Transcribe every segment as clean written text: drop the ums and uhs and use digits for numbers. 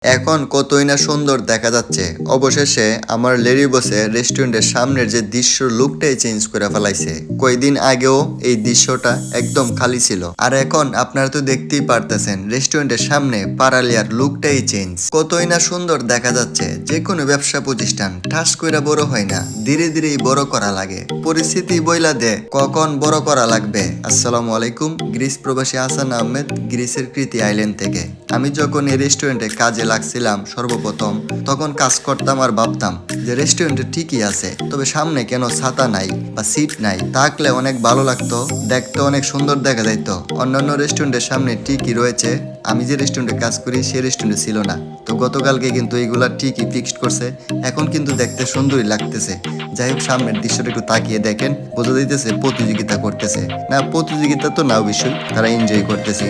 এখন কতই না সুন্দর দেখা যাচ্ছে। অবশেষে আমার লেডি বসে রেস্টুরেন্টের সামনের যে দৃশ্য লুকটাই চেঞ্জ করে ফেলাইছে। কয়েকদিন আগেও এই দৃশ্যটা একদম খালি ছিল, আর এখন আপনারা তো দেখতেই পারতেছেন রেস্টুরেন্টের সামনে পারালিয়ার লুকটাই চেঞ্জ। কতই না সুন্দর দেখা যাচ্ছে। যে কোনো ব্যবসা প্রতিষ্ঠান ঠাস কইরা বড় হয় না, ধীরে ধীরেই বড় করা লাগে। পরিস্থিতি বইলা দে কখন বড় করা লাগবে। আসসালামু আলাইকুম, গ্রিস প্রবাসী হাসান আহমেদ, গ্রিসের কৃতি আইল্যান্ড থেকে। আমি যখন এই রেস্টুরেন্টে কাজে লাগছিলাম সর্বপ্রথম, তখন কাজ করতাম আর ভাবতাম যে রেস্টুরেন্টে ঠিকই আছে, তবে সামনে কেন ছাতা নাই বা সিট নাই। থাকলে অনেক ভালো লাগতো, দেখতে অনেক সুন্দর দেখা যাইতো। অন্যান্য রেস্টুরেন্টের সামনে ঠিকই রয়েছে, আমি যে রেস্টুরেন্টে কাজ করি সেই রেস্টুরেন্টে ছিল না। তো গতকালকে কিন্তু এইগুলা ঠিকই ফিক্সড করছে, এখন কিন্তু দেখতে সুন্দরই লাগতেছে। যাই হোক, সামনের দৃশ্যটা একটু তাকিয়ে দেখেন, বোঝা যাইতেছে প্রতিযোগিতা করতেছে না। প্রতিযোগিতা তো না, অবশ্যই তারা এনজয় করতেছে।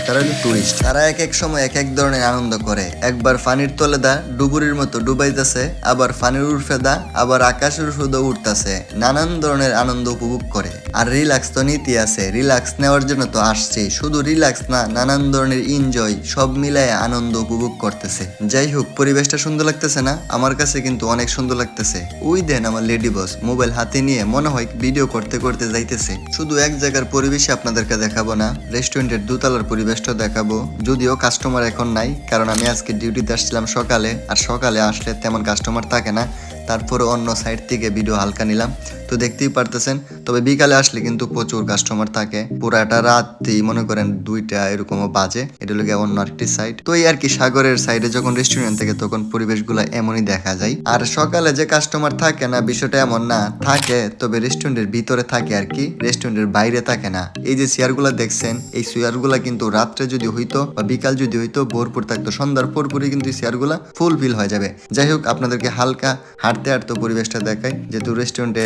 তারা হলো টুরিস্ট, তারা এক এক সময় এক এক ধরনের আনন্দ করে। একবার ফানির তলে দা ডুবুরির মতো ডুবাইতেছে, আবার ফানির উর্ফে দা, আবার আকাশের উর্ফে দা উঠতেছে। নানান ধরনের আনন্দ উপভোগ করে। আর রিল্যাক্স তো নীতি আছে, রিল্যাক্স নেওয়ার জন্য তো আসছে। শুধু রিল্যাক্স না, নানান ধরনের এনজয় সব মিলায় আনন্দ উপভোগ করতেছে। যাই হোক, পরিবেশটা সুন্দর লাগতেছে না? আমার কাছে কিন্তু অনেক সুন্দর লাগতেছে। ওই দেন আমার লেডি বস মোবাইল হাতে নিয়ে মনে হয় ভিডিও করতে করতে যাইতেছে। শুধু এক জায়গার পরিবেশে আপনাদেরকে দেখাবো না, রেস্টুরেন্টের দোতলার পরিবেশটা দেখাবো। যদিও কাস্টমার এখন নাই, কারণ আমি আজকে ডিউটিতে আসছিলাম সকালে, আর সকালে আসলে তেমন কাস্টমার থাকে না। তারপরে অন্য সাইড থেকে ভিডিও হালকা নিলাম, তো দেখতেই পারতেছেন। তবে বিকালে আসলে কিন্তু প্রচুর কাস্টমার থাকে। পুরাটা রাতই মনে করেন 2টা এরকমও বাজে। এটা হলো অন্য আরেকটি সাইড। তো এই আর কি, সাগরের সাইডে যখন রেস্টুরেন্ট থেকে তখন পরিবেশগুলো এমনই দেখা যায়। আর সকালে যে কাস্টমার থাকে না, বিষয়টা এমন না, থাকে তবে রেস্টুরেন্টের ভিতরে থাকে আর কি, রেস্টুরেন্টের বাইরে থাকে না। এই যে চেয়ারগুলো দেখছেন, এই চেয়ারগুলো কিন্তু রাত্রে যদি হইতো বা বিকাল যদি হইতো ভরপুর থাকতো। সন্ধ্যার পরপরই কিন্তু এই চেয়ারগুলো ফুল ফিল হয়ে যাবে। যাই হোক, আপনাদেরকে হালকা হাঁটতে হাঁটতে পরিবেশটা দেখাই। যেহেতু রেস্টুরেন্টে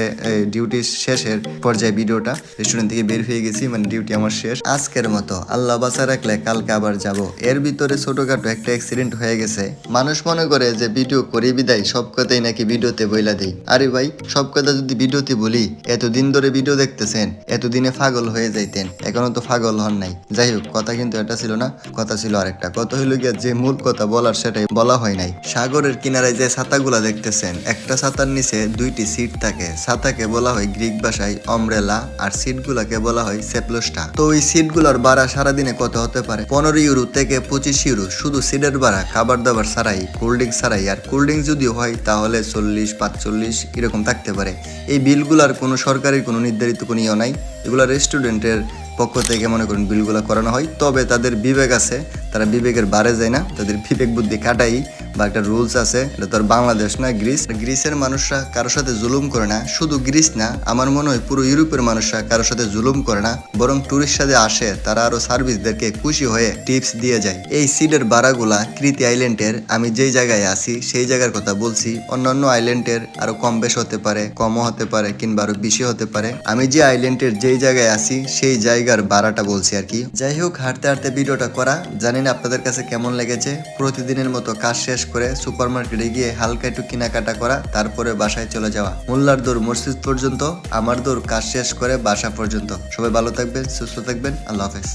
ডিউটি শেষের পর্যায়ে ভিডিওটা, রেস্টুরেন্ট থেকে বের হয়ে গেছি, মানে ডিউটি আমার শেষ আজকের মতো। আল্লাহ বাঁচা রাখলে কালকে আবার যাব। এর ভিতরে ছোটখাটো একটা অ্যাক্সিডেন্ট হয়ে গেছে। মানুষ মনে করে যে ভিডিও করি বিদায় সব কথাই নাকি ভিডিওতে বইলা দেই। আরে ভাই, সব কথা যদি ভিডিওতে বলি, এতদিন ধরে ভিডিও দেখতেছেন, এতদিনে পাগল হয়ে যাইতেন, এখনো তো পাগল হন নাই। যাই হোক, কথা কিন্তু এটা ছিল না, কথা ছিল আরেকটা। কথা হইলো গিয়া যে মূল কথা বলার, সেটাই বলা হয় নাই। সাগরের কিনারায় যে ছাতাগুলা দেখতেছেন, একটা ছাতার নিচে 2টি সিট থাকে। ছাতাকে বলা হয় গ্রিক ভাষায় অমব্রেলা, আর সিটগুলাকে বলা হয় সেপ্লোস্টা। তো ওই সিটগুলোর ভাড়া সারাদিনে কত হতে পারে? 15 ইউরো থেকে 25 ইউরো, শুধু সিটের ভাড়া, খাবার দাবার ছাড়াই, কোল্ড ড্রিঙ্কস ছাড়াই। আর কোল্ড ড্রিঙ্কস যদি হয় তাহলে 40-45 এরকম থাকতে পারে। এই বিলগুলার কোনো সরকারি কোনো নির্ধারিত কোনো ইয়ে নাই, এগুলা রেস্টুরেন্টের পক্ষ থেকে মনে করেন বিলগুলো করানো হয়। তবে তাদের বিবেক আছে, তারা বিবেকের বারে যায় না, তাদের বিবেক বুদ্ধি কাটাই বা একটা রুলস আছে। এটা তো আর বাংলাদেশ না, গ্রিস। গ্রিসের মানুষরা কারোর সাথে জুলুম করে না। শুধু গ্রিস না, আমার মনে হয় পুরো ইউরোপের মানুষরা কারোর সাথে জুলুম করে না, বরং টুরিস্ট সাথে আসে, তারা আরো সার্ভিসদেরকে খুশি হয়ে টিপস দিয়ে যায়। এই সিডের ভাড়াগুলা কৃতি আইল্যান্ডের, আমি যেই জায়গায় আছি সেই জায়গার কথা বলছি। অন্যান্য আইল্যান্ডের আরো কম বেশ হতে পারে, কমও হতে পারে, কিংবা আরো বেশি হতে পারে। আমি যে আইল্যান্ডের যেই জায়গায় আছি সেই জায়গার ভাড়াটা বলছি আর কি। যাই হোক, হাঁটতে হাঁটতে ভিডিওটা করা। জানি না আপনাদের কাছে কেমন লেগেছে। প্রতিদিনের মতো কাজ শেষ করে সুপার মার্কেটে গিয়ে হালকা একটু কেনাকাটা করা, তারপরে বাসায় চলে যাওয়া। মোল্লার দৌড় মসজিদ পর্যন্ত, আমার দৌড় কাজ শেষ করে বাসা পর্যন্ত। সবাই ভালো থাকবেন, সুস্থ থাকবেন, আল্লাহ হাফেজ।